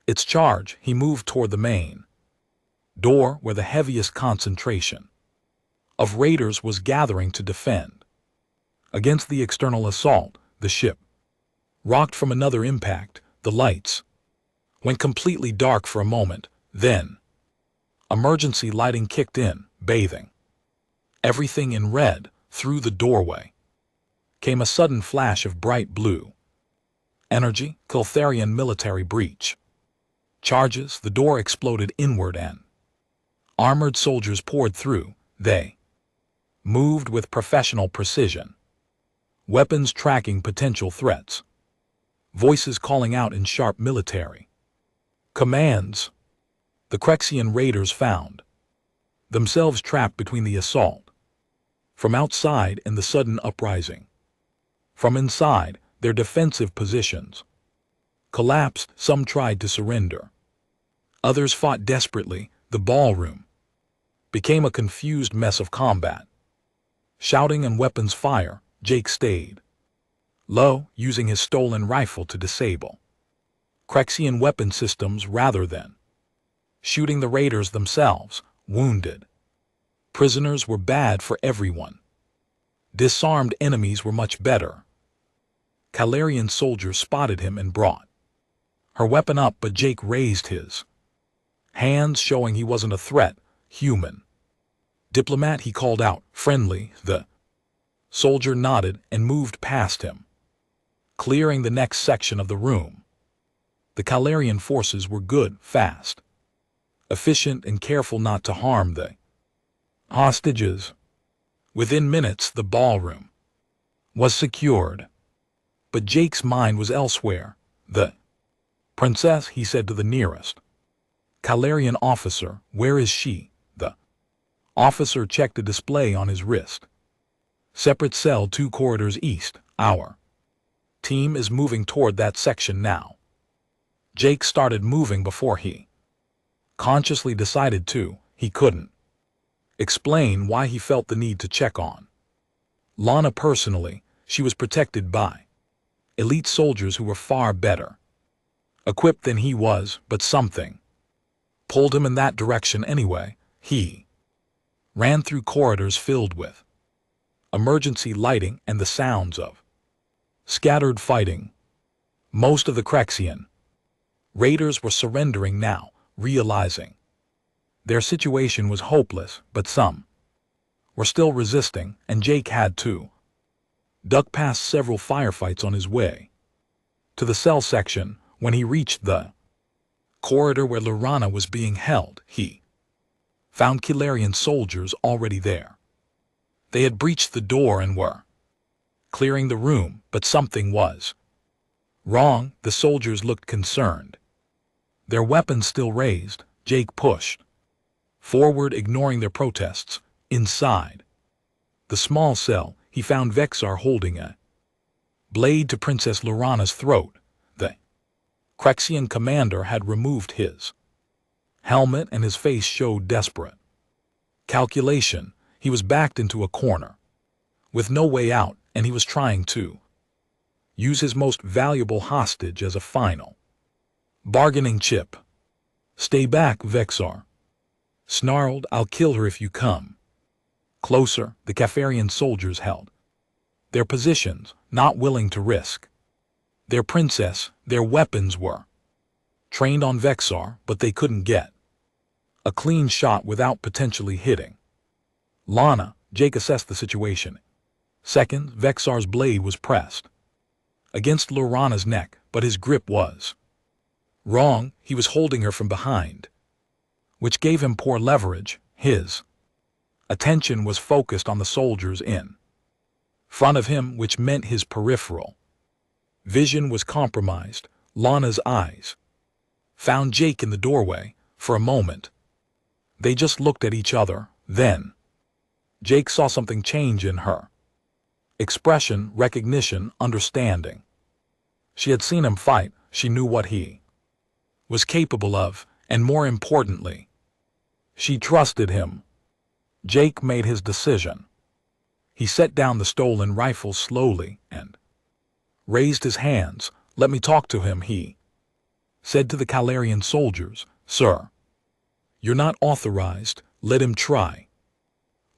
its charge. He moved toward the main door, where the heaviest concentration of raiders was gathering to defend against the external assault. The ship rocked from another impact. The lights went completely dark for a moment. Then emergency lighting kicked in, bathing everything in red. Through the doorway came a sudden flash of bright blue energy. Kiltharian military breach charges. The door exploded inward and armored soldiers poured through. They moved with professional precision, weapons tracking potential threats, voices calling out in sharp military commands. The Crexian raiders found themselves trapped between the assault from outside and the sudden uprising from inside. Their defensive positions collapsed. Some tried to surrender. Others fought desperately. The ballroom became a confused mess of combat, shouting and weapons fire. Jake stayed low, using his stolen rifle to disable Crexian weapon systems rather than shooting the raiders themselves. Wounded prisoners were bad for everyone. Disarmed enemies were much better. Calarian soldiers spotted him and brought her weapon up, but Jake raised his hands, showing he wasn't a threat. Human diplomat, he called out. Friendly. The soldier nodded and moved past him, clearing the next section of the room. The Calarian forces were good, fast, efficient, and careful not to harm the hostages. Within minutes, the ballroom was secured. But Jake's mind was elsewhere. The princess, he said to the nearest Calarian officer. Where is she? The officer checked a display on his wrist. Separate cell 2 corridors east. Our team is moving toward that section now. Jake started moving before he consciously decided to. He couldn't explain why he felt the need to check on Lana personally. She was protected by elite soldiers who were far better equipped than he was, but something pulled him in that direction anyway. He ran through corridors filled with emergency lighting and the sounds of scattered fighting. Most of the Crexian raiders were surrendering now, realizing their situation was hopeless, but some were still resisting, and Jake had to duck past several firefights on his way to the cell section. When he reached the corridor where Lorana was being held, he found Calarian soldiers already there. They had breached the door and were clearing the room, but something was wrong. The soldiers looked concerned. Their weapons still raised, Jake pushed forward, ignoring their protests. Inside the small cell, he found Vexar holding a blade to Princess Lorana's throat. The Crexian commander had removed his helmet and his face showed desperate calculation. He was backed into a corner with no way out, and he was trying to use his most valuable hostage as a final bargaining chip. "Stay back, Vexar," snarled. "I'll kill her if you come closer." The Capharian soldiers held their positions, not willing to risk their princess. Their weapons were trained on Vexar, but they couldn't get a clean shot without potentially hitting Lana. Jake assessed the situation. Second, Vexar's blade was pressed against Lorana's neck, but his grip was wrong. He was holding her from behind, which gave him poor leverage. His attention was focused on the soldiers in front of him, which meant his peripheral vision was compromised. Lana's eyes found Jake in the doorway. For a moment, they just looked at each other. Then Jake saw something change in her expression, recognition, understanding. She had seen him fight. She knew what he was capable of, and more importantly, she trusted him. Jake made his decision. He set down the stolen rifle slowly and raised his hands. "Let me talk to him," he said to the Calarian soldiers. "Sir, you're not authorized. Let him try,"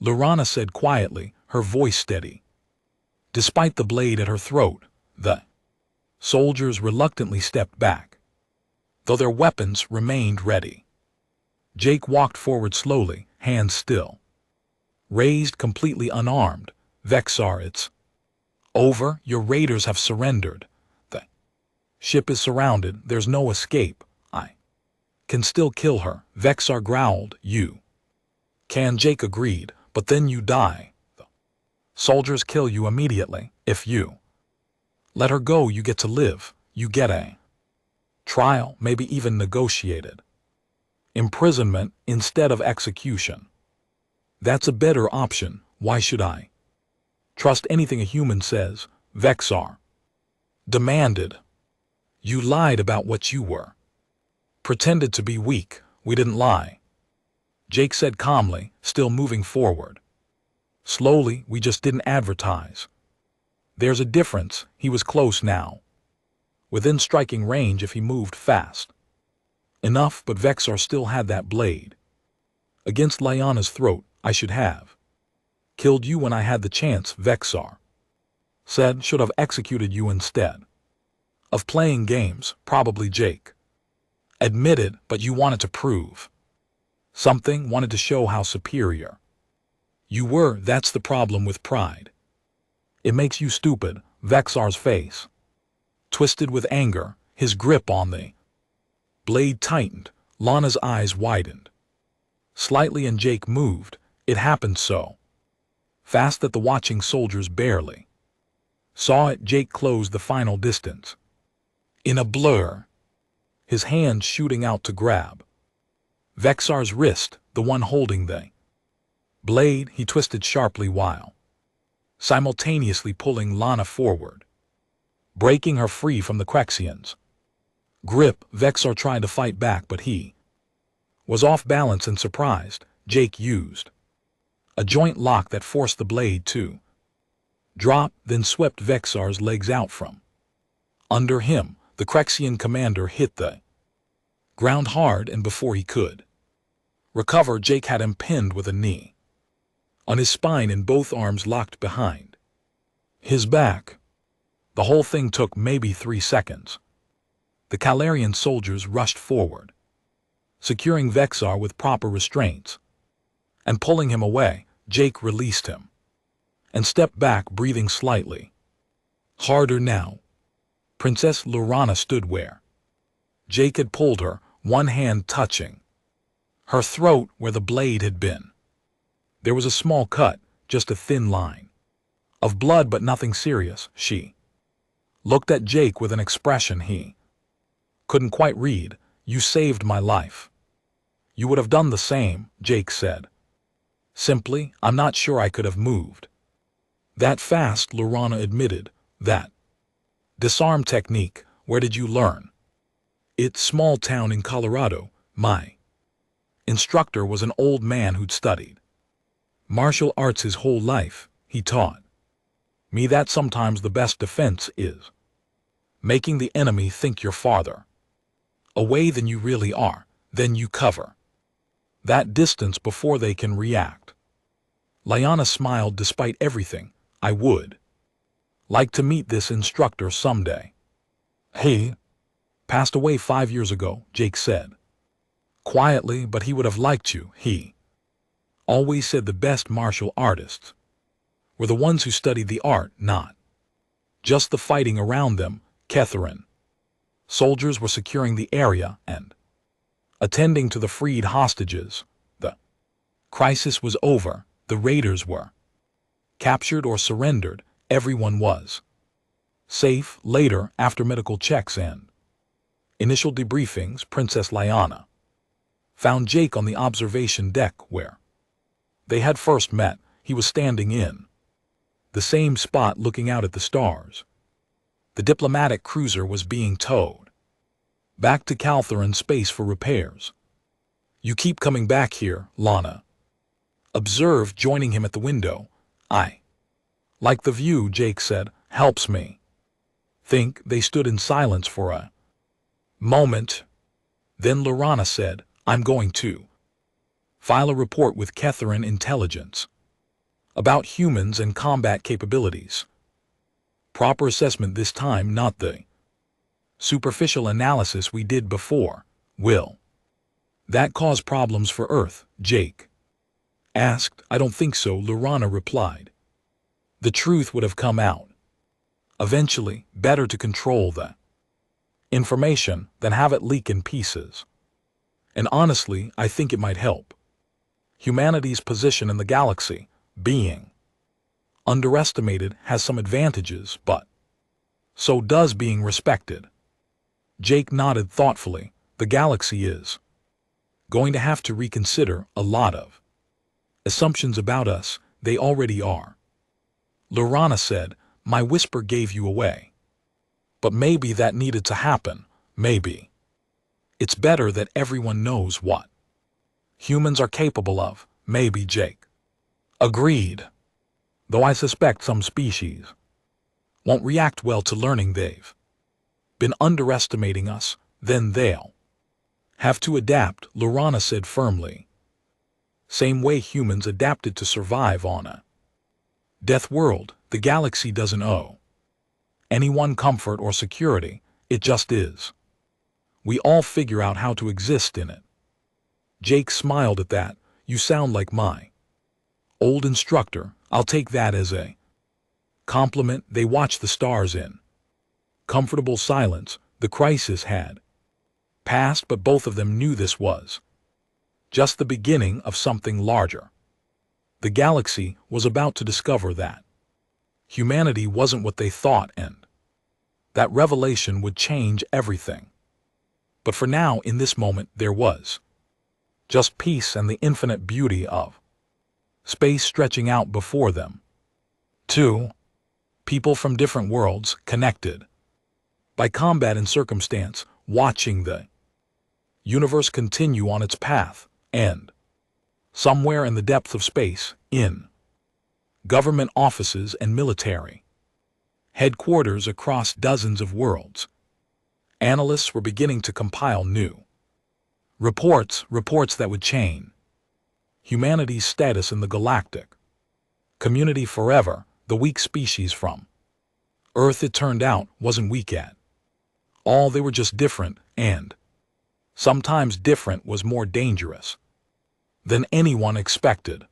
Lorana said quietly, her voice steady. Despite the blade at her throat, the soldiers reluctantly stepped back, though their weapons remained ready. Jake walked forward slowly, hands still raised, completely unarmed. "Vexar, it's over. Your raiders have surrendered. The ship is surrounded. There's no escape. I can still kill her," Vexar growled. "You can," Jake agreed, "but then you die. The soldiers kill you immediately. If you let her go, you get to live. You get a trial, maybe even negotiated imprisonment instead of execution. That's a better option. Why should I trust anything a human says?" Vexar demanded. "You lied about what you were. Pretended to be weak." "We didn't lie," Jake said calmly, still moving forward. "Slowly, we just didn't advertise. There's a difference." He was close now, within striking range if he moved fast enough, but Vexar still had that blade against Lyanna's throat. "I should have killed you when I had the chance," Vexar said. "Should have executed you instead of playing games." "Probably," Jake admitted, "but you wanted to prove something, wanted to show how superior you were. That's the problem with pride. It makes you stupid." Vexar's face twisted with anger, his grip on the blade tightened. Lana's eyes widened slightly and Jake moved. It happened so fast that the watching soldiers barely saw it. Jake closed the final distance in a blur, his hand shooting out to grab Vexar's wrist, the one holding the blade. He twisted sharply while simultaneously pulling Lana forward, breaking her free from the Crexian's grip. Vexar tried to fight back, but he was off balance and surprised. Jake used a joint lock that forced the blade to drop, then swept Vexar's legs out from under him. The Crexian commander hit the ground hard, and before he could recover, Jake had him pinned with a knee on his spine and both arms locked behind his back. The whole thing took maybe 3 seconds. The Calarian soldiers rushed forward, securing Vexar with proper restraints and pulling him away. Jake released him and stepped back, breathing slightly harder now. Princess Lorana stood where Jake had pulled her, one hand touching her throat where the blade had been. There was a small cut, just a thin line Of blood but nothing serious, she looked at Jake with an expression he couldn't quite read. You saved my life. You would have done the same, Jake said. Simply, I'm not sure I could have moved that fast, Lorana admitted. That disarm technique, where did you learn? It's small town in Colorado. My instructor was an old man who'd studied martial arts his whole life. He taught me that sometimes the best defense is making the enemy think you're farther away than you really are. Then you cover that distance before they can react. Liana smiled. Despite everything, I would like to meet this instructor someday. He passed away 5 years ago, Jake said quietly, but he would have liked you. He always said the best martial artists were the ones who studied the art, not just the fighting around them. Catherine. Soldiers were securing the area and attending to the freed hostages. The crisis was over. The raiders were captured or surrendered. Everyone was safe. Later, after medical checks and initial debriefings, Princess Liana found Jake on the observation deck where they had first met. He was standing in the same spot looking out at the stars. The diplomatic cruiser was being towed back to Caltheron space for repairs. You keep coming back here, Lana observed, joining him at the window. I like the view, Jake said. Helps me think. They stood in silence for a moment. Then Lorana said, I'm going to file a report with Catherine Intelligence about humans and combat capabilities. Proper assessment this time, not the superficial analysis we did before. Will that cause problems for Earth? Jake asked. I don't think so, Lorana replied. The truth would have come out eventually. Better to control the information than have it leak in pieces. And honestly, I think it might help humanity's position in the galaxy. Being underestimated has some advantages, but so does being respected. Jake nodded thoughtfully. The galaxy is going to have to reconsider a lot of assumptions about us. They already are. Lorana said, my whisper gave you away. But maybe that needed to happen. Maybe it's better that everyone knows what humans are capable of. Maybe. Jake agreed. Though I suspect some species won't react well to learning they've been underestimating us. Then they'll have to adapt, Lorana said firmly. Same way humans adapted to survive on a death world. The galaxy doesn't owe anyone comfort or security. It just is. We all figure out how to exist in it. Jake smiled at that. You sound like my old instructor. I'll take that as a compliment. They watched the stars in comfortable silence. The crisis had passed, but both of them knew this was just the beginning of something larger. The galaxy was about to discover that humanity wasn't what they thought, and that revelation would change everything. But for now, in this moment, there was just peace and the infinite beauty of space stretching out before them. Two people from different worlds, connected by combat and circumstance, watching the universe continue on its path. And somewhere in the depth of space, in government offices and military headquarters across dozens of worlds, analysts were beginning to compile new reports that would change humanity's status in the galactic community forever. The weak species from Earth, it turned out, wasn't weak at all. They were just different, and sometimes different was more dangerous than anyone expected.